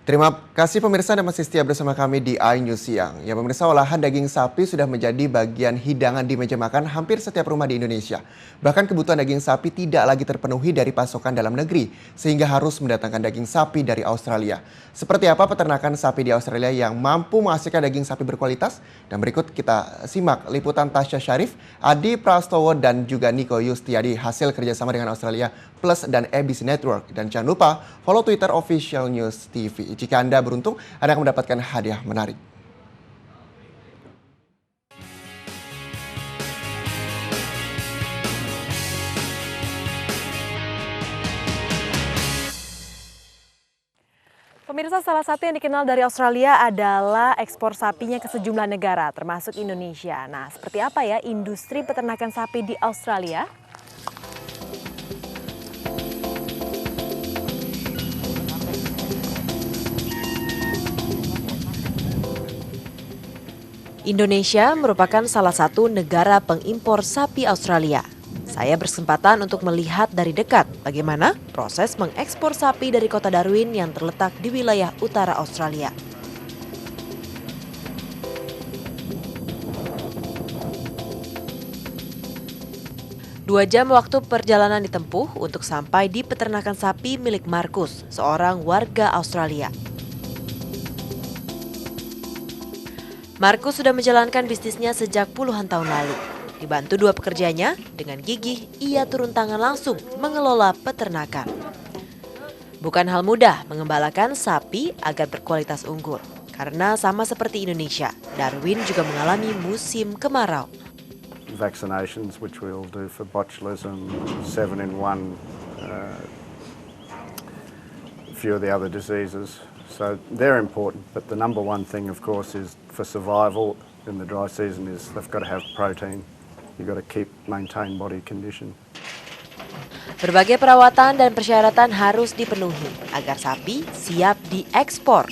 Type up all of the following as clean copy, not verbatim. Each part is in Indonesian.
Terima kasih pemirsa Anda masih setia bersama kami di iNews Siang. Ya pemirsa, olahan daging sapi sudah menjadi bagian hidangan di meja makan hampir setiap rumah di Indonesia. Bahkan kebutuhan daging sapi tidak lagi terpenuhi dari pasokan dalam negeri, sehingga harus mendatangkan daging sapi dari Australia. Seperti apa peternakan sapi di Australia yang mampu menghasilkan daging sapi berkualitas? Dan berikut kita simak liputan Tasya Syarif, Adi Prastowo, dan juga Niko Yustiadi hasil kerjasama dengan Australia Plus dan ABC Network. Dan jangan lupa follow Twitter Official News TV. Jika Anda beruntung, Anda akan mendapatkan hadiah menarik. Pemirsa, salah satu yang dikenal dari Australia adalah ekspor sapinya ke sejumlah negara, termasuk Indonesia. Nah, seperti apa ya industri peternakan sapi di Australia? Indonesia merupakan salah satu negara pengimpor sapi Australia. Saya berkesempatan untuk melihat dari dekat bagaimana proses mengekspor sapi dari kota Darwin yang terletak di wilayah utara Australia. Dua jam waktu perjalanan ditempuh untuk sampai di peternakan sapi milik Markus, seorang warga Australia. Markus sudah menjalankan bisnisnya sejak puluhan tahun lalu. Dibantu dua pekerjanya, dengan gigih ia turun tangan langsung mengelola peternakan. Bukan hal mudah mengembalakan sapi agar berkualitas unggul. Karena sama seperti Indonesia, Darwin juga mengalami musim kemarau. Vaccinations which we'll do for botulism, 7-in-1, a few of the other diseases. So they're important, but the number one thing, of course, is for survival in the dry season is they've got to have protein. You've got to maintain body condition. Berbagai perawatan dan persyaratan harus dipenuhi agar sapi siap diekspor.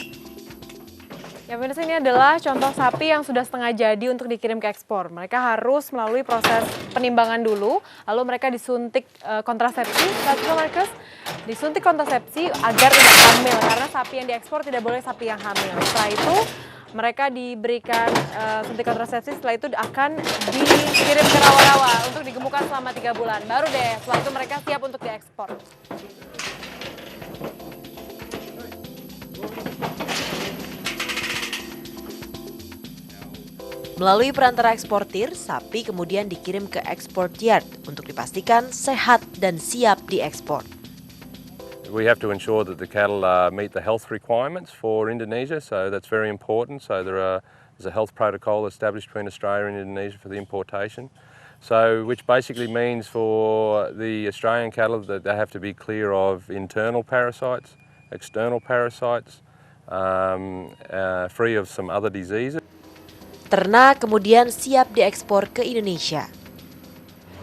Ya pemirsa, ini adalah contoh sapi yang sudah setengah jadi untuk dikirim ke ekspor. Mereka harus melalui proses penimbangan dulu, lalu mereka disuntik kontrasepsi, Markus, disuntik kontrasepsi agar tidak hamil, karena sapi yang diekspor tidak boleh sapi yang hamil. Setelah itu mereka diberikan suntik kontrasepsi, setelah itu akan dikirim ke rawa-rawa untuk digemukkan selama 3 bulan. Baru deh, setelah itu mereka siap untuk diekspor. Melalui perantara eksportir, sapi kemudian dikirim ke export yard untuk dipastikan sehat dan siap diekspor. We have to ensure that the cattle meet the health requirements for Indonesia, so that's very important. So there's a health protocol established between Australia and Indonesia for the importation. So which basically means for the Australian cattle that they have to be clear of internal parasites, external parasites, free of some other diseases. Ternak kemudian siap diekspor ke Indonesia.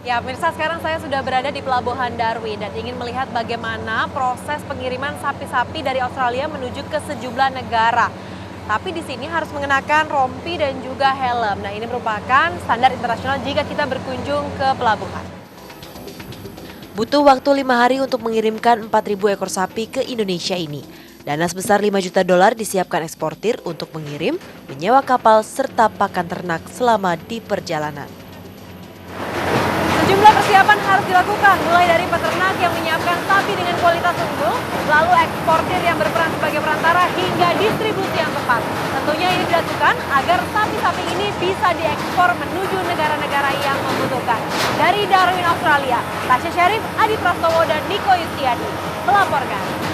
Ya pemirsa, sekarang saya sudah berada di Pelabuhan Darwin dan ingin melihat bagaimana proses pengiriman sapi-sapi dari Australia menuju ke sejumlah negara. Tapi di sini harus mengenakan rompi dan juga helm. Nah, ini merupakan standar internasional jika kita berkunjung ke pelabuhan. Butuh waktu 5 hari untuk mengirimkan 4.000 ekor sapi ke Indonesia ini. Dana sebesar $5 juta disiapkan eksportir untuk mengirim, menyewa kapal, serta pakan ternak selama di perjalanan. Sejumlah persiapan harus dilakukan, mulai dari peternak yang menyiapkan sapi dengan kualitas unggul, lalu eksportir yang berperan sebagai perantara, hingga distribusi yang tepat. Tentunya ini dilakukan agar sapi-sapi ini bisa diekspor menuju negara-negara yang membutuhkan. Dari Darwin, Australia, Tasya Syarif, Adi Prastowo, dan Niko Yustiadi melaporkan.